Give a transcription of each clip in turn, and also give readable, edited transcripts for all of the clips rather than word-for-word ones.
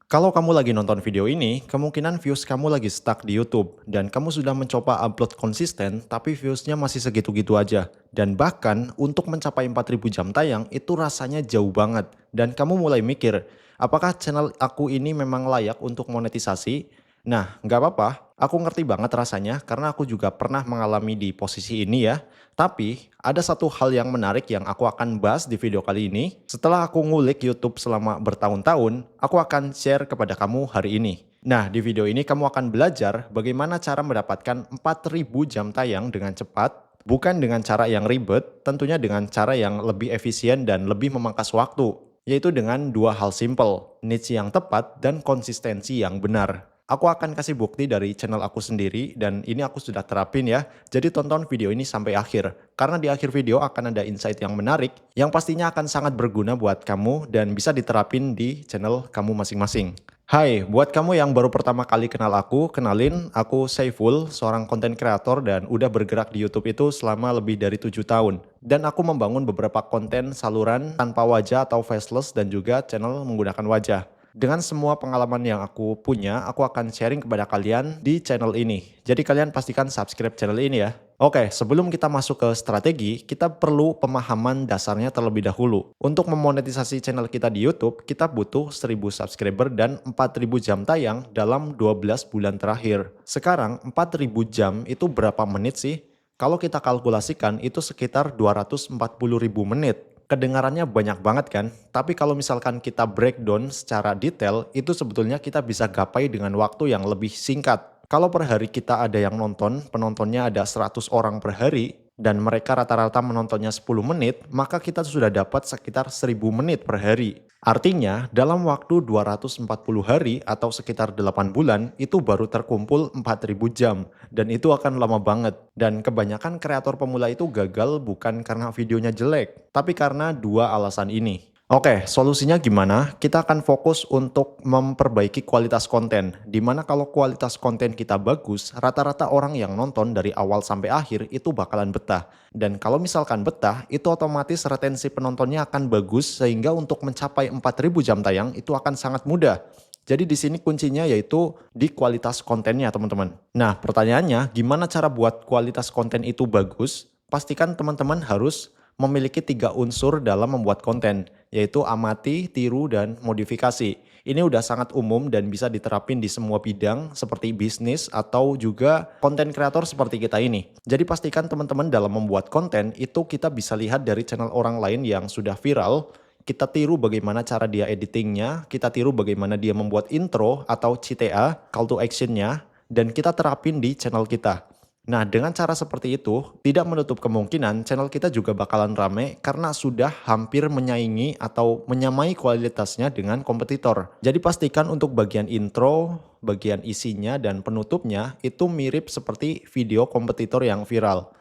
Kalau kamu lagi nonton video ini, kemungkinan views kamu lagi stuck di YouTube dan kamu sudah mencoba upload konsisten tapi viewsnya masih segitu-gitu aja. Dan bahkan untuk mencapai 4000 jam tayang itu rasanya jauh banget. Dan kamu mulai mikir, apakah channel aku ini memang layak untuk monetisasi? Nah, nggak apa-apa. Aku ngerti banget rasanya karena aku juga pernah mengalami di posisi ini ya. Tapi, ada satu hal yang menarik yang aku akan bahas di video kali ini. Setelah aku ngulik YouTube selama bertahun-tahun, aku akan share kepada kamu hari ini. Nah, di video ini kamu akan belajar bagaimana cara mendapatkan 4000 jam tayang dengan cepat, bukan dengan cara yang ribet, tentunya dengan cara yang lebih efisien dan lebih memangkas waktu, yaitu dengan dua hal simple, niche yang tepat dan konsistensi yang benar. Aku akan kasih bukti dari channel aku sendiri dan ini aku sudah terapin ya. Jadi tonton video ini sampai akhir. Karena di akhir video akan ada insight yang menarik yang pastinya akan sangat berguna buat kamu dan bisa diterapin di channel kamu masing-masing. Hai, buat kamu yang baru pertama kali kenal aku, kenalin aku Saiful, seorang konten kreator dan udah bergerak di YouTube itu selama lebih dari 7 tahun. Dan aku membangun beberapa konten saluran tanpa wajah atau faceless dan juga channel menggunakan wajah. Dengan semua pengalaman yang aku punya, aku akan sharing kepada kalian di channel ini. Jadi kalian pastikan subscribe channel ini ya. Oke, sebelum kita masuk ke strategi, kita perlu pemahaman dasarnya terlebih dahulu. Untuk memonetisasi channel kita di YouTube, kita butuh 1000 subscriber dan 4000 jam tayang dalam 12 bulan terakhir. Sekarang 4000 jam itu berapa menit sih? Kalau kita kalkulasikan itu sekitar 240.000 menit. Kedengarannya banyak banget kan? Tapi kalau misalkan kita breakdown secara detail, itu sebetulnya kita bisa gapai dengan waktu yang lebih singkat. Kalau per hari kita ada yang nonton, penontonnya ada 100 orang per hari, dan mereka rata-rata menontonnya 10 menit, maka kita sudah dapat sekitar 1000 menit per hari. Artinya, dalam waktu 240 hari atau sekitar 8 bulan, itu baru terkumpul 4000 jam. Dan itu akan lama banget. Dan kebanyakan kreator pemula itu gagal bukan karena videonya jelek, tapi karena dua alasan ini. Oke, solusinya gimana? Kita akan fokus untuk memperbaiki kualitas konten. Dimana kalau kualitas konten kita bagus, rata-rata orang yang nonton dari awal sampai akhir itu bakalan betah. Dan kalau misalkan betah, itu otomatis retensi penontonnya akan bagus sehingga untuk mencapai 4000 jam tayang itu akan sangat mudah. Jadi di sini kuncinya yaitu di kualitas kontennya teman-teman. Nah pertanyaannya gimana cara buat kualitas konten itu bagus? Pastikan teman-teman harus memiliki 3 unsur dalam membuat konten, yaitu amati, tiru, dan modifikasi. Ini udah sangat umum dan bisa diterapin di semua bidang seperti bisnis atau juga konten kreator seperti kita ini. Jadi pastikan teman-teman dalam membuat konten itu kita bisa lihat dari channel orang lain yang sudah viral, kita tiru bagaimana cara dia editingnya, kita tiru bagaimana dia membuat intro atau CTA, call to actionnya, dan kita terapin di channel kita. Nah, dengan cara seperti itu, tidak menutup kemungkinan channel kita juga bakalan rame karena sudah hampir menyaingi atau menyamai kualitasnya dengan kompetitor. Jadi pastikan untuk bagian intro, bagian isinya, dan penutupnya itu mirip seperti video kompetitor yang viral.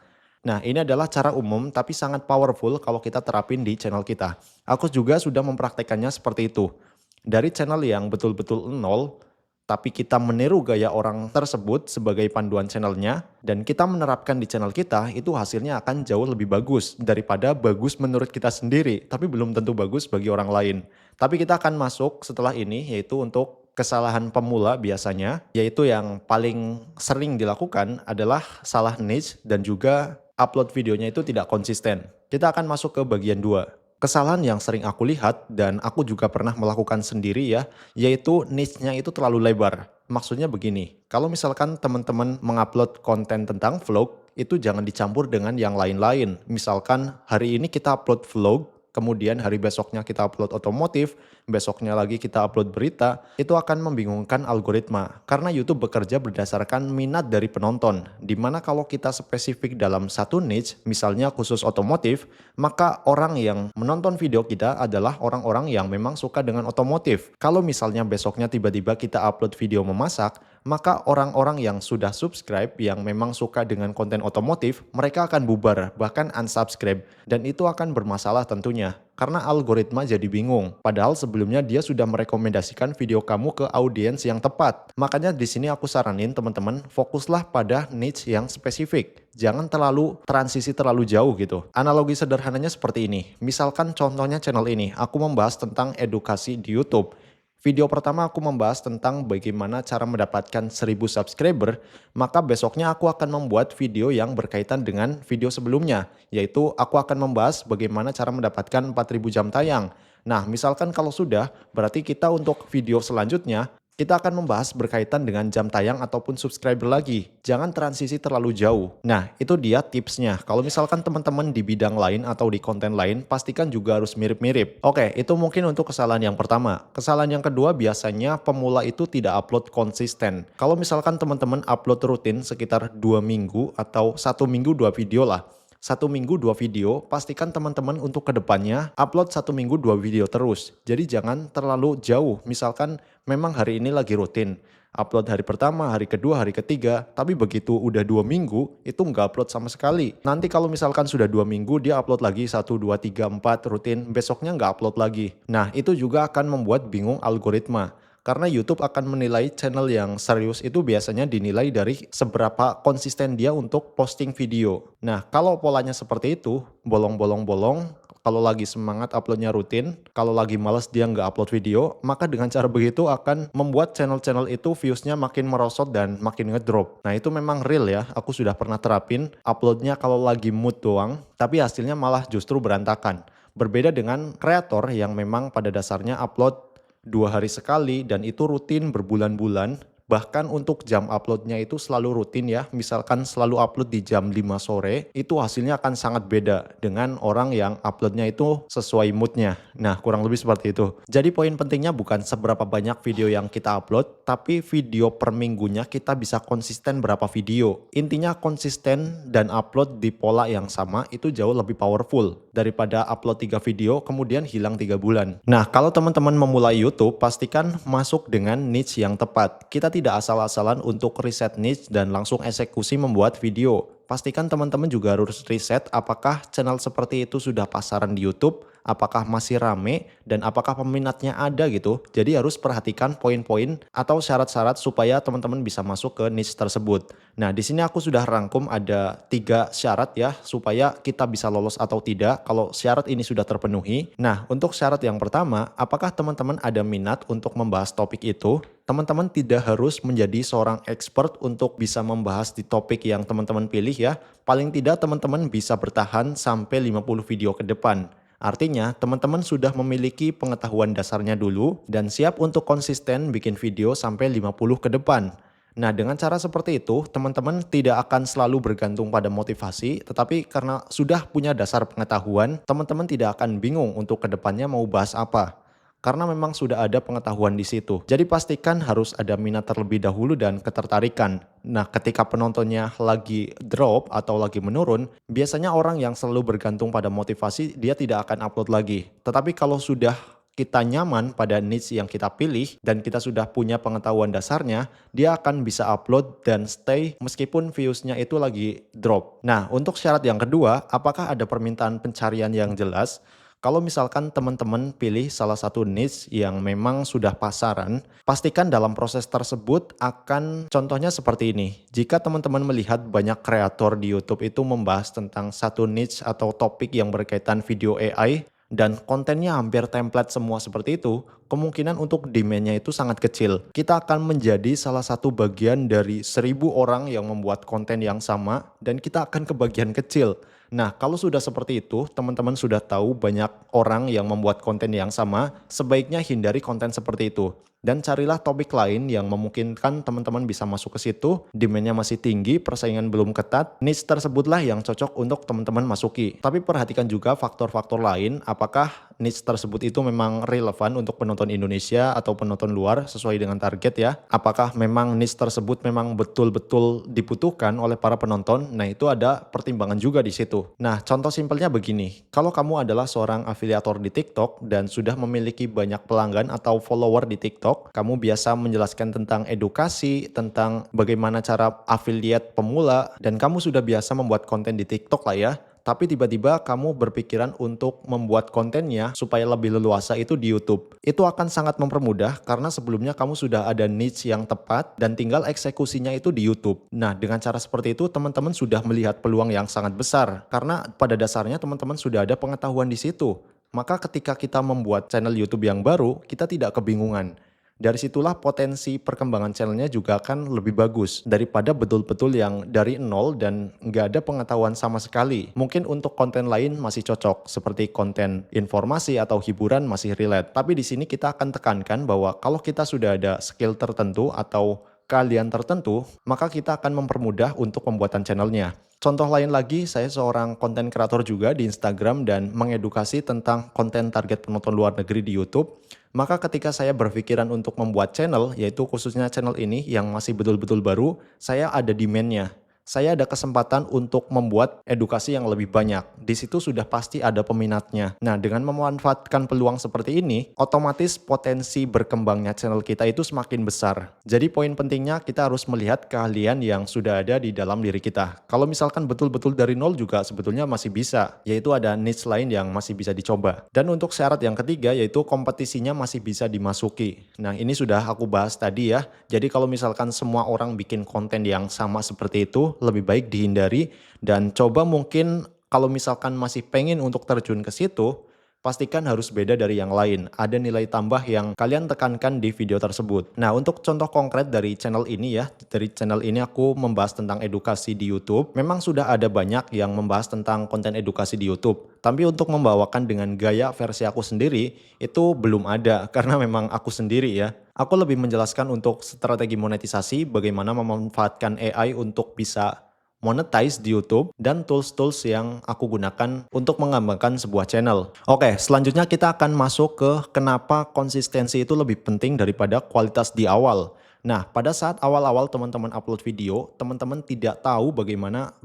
Nah, ini adalah cara umum tapi sangat powerful kalau kita terapin di channel kita. Aku juga sudah mempraktekannya seperti itu. Dari channel yang betul-betul nol, tapi kita meniru gaya orang tersebut sebagai panduan channelnya, dan kita menerapkan di channel kita, itu hasilnya akan jauh lebih bagus daripada bagus menurut kita sendiri, tapi belum tentu bagus bagi orang lain. Tapi kita akan masuk setelah ini, yaitu untuk kesalahan pemula biasanya, yaitu yang paling sering dilakukan adalah salah niche dan juga upload videonya itu tidak konsisten. Kita akan masuk ke bagian 2. Kesalahan yang sering aku lihat dan aku juga pernah melakukan sendiri ya, yaitu niche-nya itu terlalu lebar. Maksudnya begini, kalau misalkan teman-teman mengupload konten tentang vlog, itu jangan dicampur dengan yang lain-lain. Misalkan hari ini kita upload vlog, kemudian hari besoknya kita upload otomotif, besoknya lagi kita upload berita, itu akan membingungkan algoritma. Karena YouTube bekerja berdasarkan minat dari penonton, dimana kalau kita spesifik dalam satu niche, misalnya khusus otomotif, maka orang yang menonton video kita adalah orang-orang yang memang suka dengan otomotif. Kalau misalnya besoknya tiba-tiba kita upload video memasak, maka orang-orang yang sudah subscribe yang memang suka dengan konten otomotif, mereka akan bubar, bahkan unsubscribe. Dan itu akan bermasalah tentunya, karena algoritma jadi bingung. Padahal sebelumnya dia sudah merekomendasikan video kamu ke audiens yang tepat. Makanya di sini aku saranin teman-teman, fokuslah pada niche yang spesifik. Jangan terlalu transisi terlalu jauh gitu. Analogi sederhananya seperti ini. Misalkan contohnya channel ini, aku membahas tentang edukasi di YouTube. Video pertama aku membahas tentang bagaimana cara mendapatkan 1000 subscriber, maka besoknya aku akan membuat video yang berkaitan dengan video sebelumnya, yaitu aku akan membahas bagaimana cara mendapatkan 4000 jam tayang. Nah, misalkan kalau sudah, berarti kita untuk video selanjutnya, kita akan membahas berkaitan dengan jam tayang ataupun subscriber lagi. Jangan transisi terlalu jauh. Nah, itu dia tipsnya. Kalau misalkan teman-teman di bidang lain atau di konten lain, pastikan juga harus mirip-mirip. Oke, itu mungkin untuk kesalahan yang pertama. Kesalahan yang kedua, biasanya pemula itu tidak upload konsisten. Kalau misalkan teman-teman upload rutin sekitar 2 minggu atau 1 minggu 2 video lah. 1 minggu 2 video, pastikan teman-teman untuk kedepannya upload 1 minggu 2 video terus. Jadi jangan terlalu jauh. Misalkan memang hari ini lagi rutin, upload hari pertama, hari kedua, hari ketiga, tapi begitu udah 2 minggu, itu nggak upload sama sekali. Nanti kalau misalkan sudah 2 minggu, dia upload lagi 1, 2, 3, 4 rutin, besoknya nggak upload lagi. Nah, itu juga akan membuat bingung algoritma. Karena YouTube akan menilai channel yang serius itu biasanya dinilai dari seberapa konsisten dia untuk posting video. Nah, kalau polanya seperti itu, bolong-bolong-bolong, kalau lagi semangat uploadnya rutin, kalau lagi males dia nggak upload video, maka dengan cara begitu akan membuat channel-channel itu viewsnya makin merosot dan makin ngedrop. Nah, itu memang real ya, aku sudah pernah terapin, uploadnya kalau lagi mood doang, tapi hasilnya malah justru berantakan. Berbeda dengan kreator yang memang pada dasarnya upload 2 hari sekali dan itu rutin berbulan-bulan. Bahkan untuk jam uploadnya itu selalu rutin ya. Misalkan selalu upload di jam 5 sore, itu hasilnya akan sangat beda dengan orang yang uploadnya itu sesuai moodnya. Nah, kurang lebih seperti itu. Jadi poin pentingnya bukan seberapa banyak video yang kita upload, tapi video per minggunya kita bisa konsisten berapa video. Intinya konsisten dan upload di pola yang sama itu jauh lebih powerful daripada upload 3 video kemudian hilang 3 bulan. Nah, kalau teman-teman memulai YouTube, pastikan masuk dengan niche yang tepat. Kita tidak asal-asalan untuk riset niche dan langsung eksekusi membuat video. Pastikan teman-teman juga harus riset apakah channel seperti itu sudah pasaran di YouTube, apakah masih rame, dan apakah peminatnya ada gitu. Jadi harus perhatikan poin-poin atau syarat-syarat supaya teman-teman bisa masuk ke niche tersebut. Nah, di sini aku sudah rangkum ada 3 syarat ya supaya kita bisa lolos atau tidak kalau syarat ini sudah terpenuhi. Nah, untuk syarat yang pertama, apakah teman-teman ada minat untuk membahas topik itu? Teman-teman tidak harus menjadi seorang expert untuk bisa membahas di topik yang teman-teman pilih ya. Paling tidak teman-teman bisa bertahan sampai 50 video ke depan. Artinya, teman-teman sudah memiliki pengetahuan dasarnya dulu dan siap untuk konsisten bikin video sampai 50 ke depan. Nah, dengan cara seperti itu, teman-teman tidak akan selalu bergantung pada motivasi, tetapi karena sudah punya dasar pengetahuan, teman-teman tidak akan bingung untuk kedepannya mau bahas apa. Karena memang sudah ada pengetahuan di situ. Jadi pastikan harus ada minat terlebih dahulu dan ketertarikan. Nah, ketika penontonnya lagi drop atau lagi menurun, biasanya orang yang selalu bergantung pada motivasi, dia tidak akan upload lagi. Tetapi kalau sudah kita nyaman pada niche yang kita pilih dan kita sudah punya pengetahuan dasarnya, dia akan bisa upload dan stay meskipun viewsnya itu lagi drop. Nah, untuk syarat yang kedua, apakah ada permintaan pencarian yang jelas? Kalau misalkan teman-teman pilih salah satu niche yang memang sudah pasaran, pastikan dalam proses tersebut akan contohnya seperti ini. Jika teman-teman melihat banyak kreator di YouTube itu membahas tentang satu niche atau topik yang berkaitan video AI, dan kontennya hampir template semua seperti itu, kemungkinan untuk demand-nya itu sangat kecil. Kita akan menjadi salah satu bagian dari 1000 orang yang membuat konten yang sama dan kita akan kebagian kecil. Nah, kalau sudah seperti itu, teman-teman sudah tahu banyak orang yang membuat konten yang sama, sebaiknya hindari konten seperti itu. Dan carilah topik lain yang memungkinkan teman-teman bisa masuk ke situ, demand-nya masih tinggi, persaingan belum ketat, niche tersebutlah yang cocok untuk teman-teman masuki. Tapi perhatikan juga faktor-faktor lain, apakah niche tersebut itu memang relevan untuk penonton Indonesia atau penonton luar sesuai dengan target ya. Apakah memang niche tersebut memang betul-betul dibutuhkan oleh para penonton? Nah, itu ada pertimbangan juga di situ. Nah, contoh simpelnya begini. Kalau kamu adalah seorang afiliator di TikTok dan sudah memiliki banyak pelanggan atau follower di TikTok, kamu biasa menjelaskan tentang edukasi, tentang bagaimana cara affiliate pemula, dan kamu sudah biasa membuat konten di TikTok lah ya. Tapi tiba-tiba kamu berpikiran untuk membuat kontennya supaya lebih leluasa itu di YouTube. Itu akan sangat mempermudah karena sebelumnya kamu sudah ada niche yang tepat dan tinggal eksekusinya itu di YouTube. Nah, dengan cara seperti itu teman-teman sudah melihat peluang yang sangat besar karena pada dasarnya teman-teman sudah ada pengetahuan di situ. Maka ketika kita membuat channel YouTube yang baru, kita tidak kebingungan. Dari situlah potensi perkembangan channelnya juga akan lebih bagus daripada betul-betul yang dari nol dan nggak ada pengetahuan sama sekali. Mungkin untuk konten lain masih cocok, seperti konten informasi atau hiburan masih relate. Tapi di sini kita akan tekankan bahwa kalau kita sudah ada skill tertentu atau keahlian tertentu, maka kita akan mempermudah untuk pembuatan channelnya. Contoh lain lagi, saya seorang konten kreator juga di Instagram dan mengedukasi tentang konten target penonton luar negeri di YouTube. Maka ketika saya berpikiran untuk membuat channel, yaitu khususnya channel ini yang masih betul-betul baru, saya ada demand-nya. Saya ada kesempatan untuk membuat edukasi yang lebih banyak. Di situ sudah pasti ada peminatnya. Nah, dengan memanfaatkan peluang seperti ini, otomatis potensi berkembangnya channel kita itu semakin besar. Jadi poin pentingnya kita harus melihat keahlian yang sudah ada di dalam diri kita. Kalau misalkan betul-betul dari nol juga sebetulnya masih bisa, yaitu ada niche lain yang masih bisa dicoba. Dan untuk syarat yang ketiga yaitu kompetisinya masih bisa dimasuki. Nah, ini sudah aku bahas tadi ya. Jadi kalau misalkan semua orang bikin konten yang sama seperti itu, lebih baik dihindari dan coba mungkin kalau misalkan masih pengen untuk terjun ke situ, pastikan harus beda dari yang lain. Ada nilai tambah yang kalian tekankan di video tersebut. Nah, untuk contoh konkret dari channel ini ya, dari channel ini aku membahas tentang edukasi di YouTube. Memang sudah ada banyak yang membahas tentang konten edukasi di YouTube. Tapi untuk membawakan dengan gaya versi aku sendiri, itu belum ada karena memang aku sendiri ya. Aku lebih menjelaskan untuk strategi monetisasi, bagaimana memanfaatkan AI untuk bisa monetize di YouTube, dan tools-tools yang aku gunakan untuk mengembangkan sebuah channel. Oke, selanjutnya kita akan masuk ke kenapa konsistensi itu lebih penting daripada kualitas di awal. Nah, pada saat awal-awal teman-teman upload video, teman-teman tidak tahu bagaimana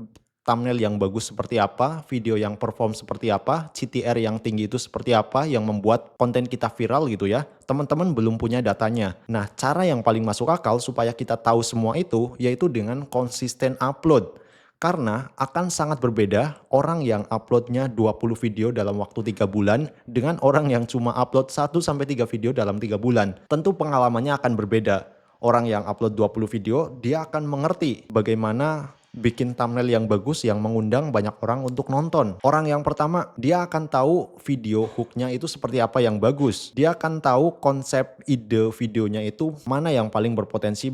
thumbnail yang bagus seperti apa, video yang perform seperti apa, CTR yang tinggi itu seperti apa, yang membuat konten kita viral gitu ya. Teman-teman belum punya datanya. Nah, cara yang paling masuk akal supaya kita tahu semua itu, yaitu dengan konsisten upload. Karena akan sangat berbeda orang yang uploadnya 20 video dalam waktu 3 bulan dengan orang yang cuma upload 1-3 video dalam 3 bulan. Tentu pengalamannya akan berbeda. Orang yang upload 20 video, dia akan mengerti bagaimana bikin thumbnail yang bagus yang mengundang banyak orang untuk nonton. Orang yang pertama, dia akan tahu video hooknya itu seperti apa yang bagus. Dia akan tahu konsep ide videonya itu mana yang paling berpotensi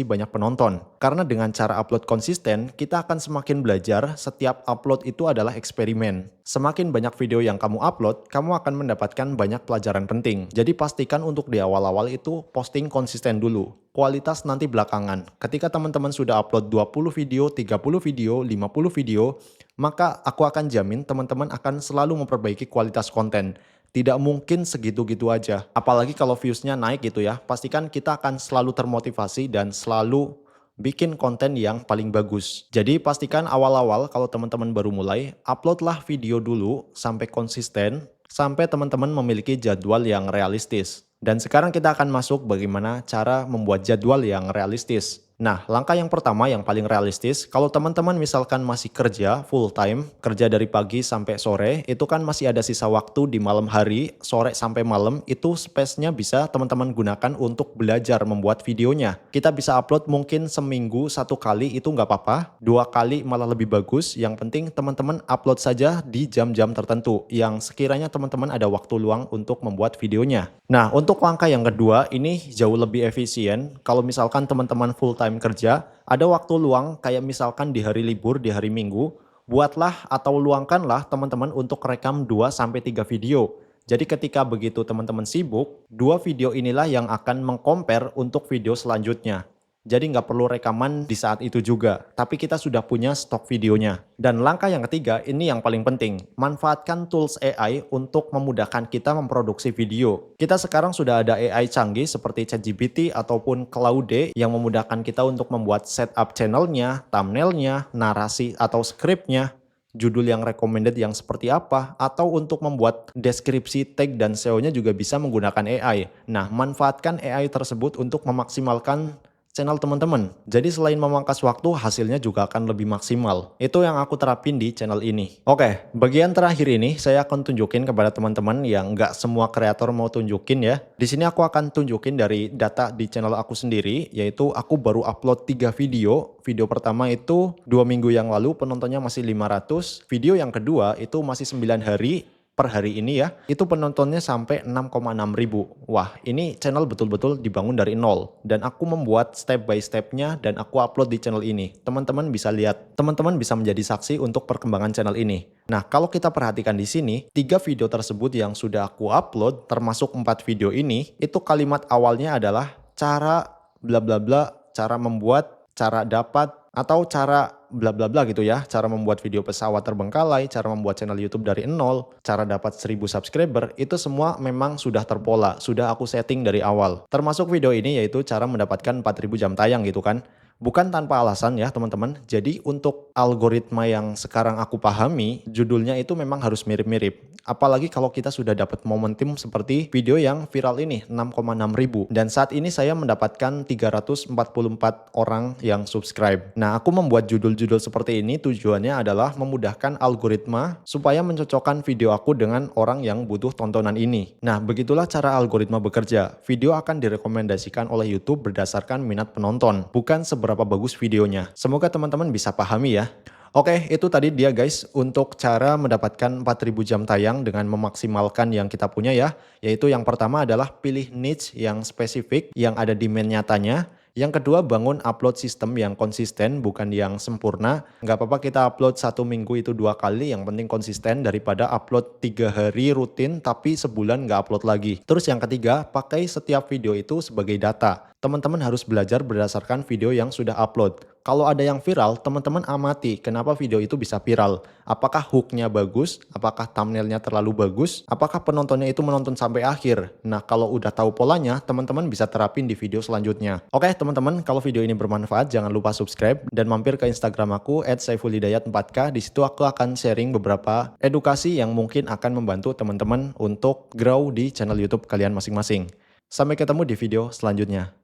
banyak penonton. Karena dengan cara upload konsisten, kita akan semakin belajar. Setiap upload itu adalah eksperimen. Semakin banyak video yang kamu upload, kamu akan mendapatkan banyak pelajaran penting. Jadi pastikan untuk di awal-awal itu posting konsisten dulu. Kualitas nanti belakangan. Ketika teman-teman sudah upload 20 video, 30 video, 50 video, maka aku akan jamin teman-teman akan selalu memperbaiki kualitas konten. Tidak mungkin segitu-gitu aja. Apalagi kalau views-nya naik gitu ya. Pastikan kita akan selalu termotivasi dan selalu bikin konten yang paling bagus. Jadi pastikan awal-awal kalau teman-teman baru mulai, uploadlah video dulu sampai konsisten, sampai teman-teman memiliki jadwal yang realistis. Dan sekarang kita akan masuk bagaimana cara membuat jadwal yang realistis. Nah, langkah yang pertama yang paling realistis, kalau teman-teman misalkan masih kerja full time, kerja dari pagi sampai sore, itu kan masih ada sisa waktu di malam hari, sore sampai malam, itu space-nya bisa teman-teman gunakan untuk belajar membuat videonya. Kita bisa upload mungkin seminggu 1 kali, itu nggak apa-apa, 2 kali malah lebih bagus, yang penting teman-teman upload saja di jam-jam tertentu, yang sekiranya teman-teman ada waktu luang untuk membuat videonya. Nah, untuk langkah yang kedua, ini jauh lebih efisien, kalau misalkan teman-teman full time kerja, ada waktu luang kayak misalkan di hari libur, di hari Minggu, buatlah atau luangkanlah teman-teman untuk rekam 2-3 video. Jadi ketika begitu teman-teman sibuk, 2 video inilah yang akan meng-compare untuk video selanjutnya. Jadi nggak perlu rekaman di saat itu juga, tapi kita sudah punya stok videonya. Dan langkah yang ketiga, ini yang paling penting. Manfaatkan tools AI untuk memudahkan kita memproduksi video. Kita sekarang sudah ada AI canggih seperti ChatGPT ataupun Claude yang memudahkan kita untuk membuat setup channelnya, thumbnailnya, narasi atau skripnya, judul yang recommended yang seperti apa, atau untuk membuat deskripsi, tag, dan SEO-nya juga bisa menggunakan AI. Nah, manfaatkan AI tersebut untuk memaksimalkan channel teman-teman. Jadi selain memangkas waktu, hasilnya juga akan lebih maksimal. Itu yang aku terapin di channel ini. Oke, bagian terakhir ini saya akan tunjukin kepada teman-teman yang nggak semua kreator mau tunjukin ya. Di sini aku akan tunjukin dari data di channel aku sendiri, yaitu aku baru upload 3 video. Video pertama itu 2 minggu yang lalu penontonnya masih 500. Video yang kedua itu masih 9 hari. Per hari ini ya, itu penontonnya sampai 6,6 ribu. Wah, ini channel betul-betul dibangun dari nol. Dan aku membuat step by stepnya dan aku upload di channel ini. Teman-teman bisa lihat, teman-teman bisa menjadi saksi untuk perkembangan channel ini. Nah, kalau kita perhatikan di sini, 3 video tersebut yang sudah aku upload, termasuk 4 video ini, itu kalimat awalnya adalah cara bla bla bla, cara membuat, cara dapat, atau cara bla bla bla gitu ya, cara membuat video pesawat terbengkalai, cara membuat channel YouTube dari nol, cara dapat 1000 subscriber, itu semua memang sudah terpola, sudah aku setting dari awal. Termasuk video ini yaitu cara mendapatkan 4000 jam tayang gitu kan. Bukan tanpa alasan ya teman-teman. Jadi untuk algoritma yang sekarang aku pahami, judulnya itu memang harus mirip-mirip. Apalagi kalau kita sudah dapat momentum seperti video yang viral ini, 6,6 ribu. Dan saat ini saya mendapatkan 344 orang yang subscribe. Nah, aku membuat judul-judul seperti ini tujuannya adalah memudahkan algoritma supaya mencocokkan video aku dengan orang yang butuh tontonan ini. Nah, begitulah cara algoritma bekerja. Video akan direkomendasikan oleh YouTube berdasarkan minat penonton, bukan seberapa bagus videonya. Semoga teman-teman bisa pahami ya. Oke, itu tadi dia guys untuk cara mendapatkan 4000 jam tayang dengan memaksimalkan yang kita punya ya. Yaitu yang pertama adalah pilih niche yang spesifik, yang ada demand nyatanya. Yang kedua, bangun upload sistem yang konsisten, bukan yang sempurna. Nggak apa-apa kita upload 1 minggu itu 2 kali, yang penting konsisten daripada upload 3 hari rutin tapi sebulan nggak upload lagi. Terus yang ketiga, pakai setiap video itu sebagai data. Teman-teman harus belajar berdasarkan video yang sudah upload. Kalau ada yang viral, teman-teman amati kenapa video itu bisa viral. Apakah hooknya bagus? Apakah thumbnailnya terlalu bagus? Apakah penontonnya itu menonton sampai akhir? Nah, kalau udah tahu polanya, teman-teman bisa terapin di video selanjutnya. Oke, teman-teman, kalau video ini bermanfaat, jangan lupa subscribe dan mampir ke Instagram aku @saifulhidayat4k. Di situ aku akan sharing beberapa edukasi yang mungkin akan membantu teman-teman untuk grow di channel YouTube kalian masing-masing. Sampai ketemu di video selanjutnya.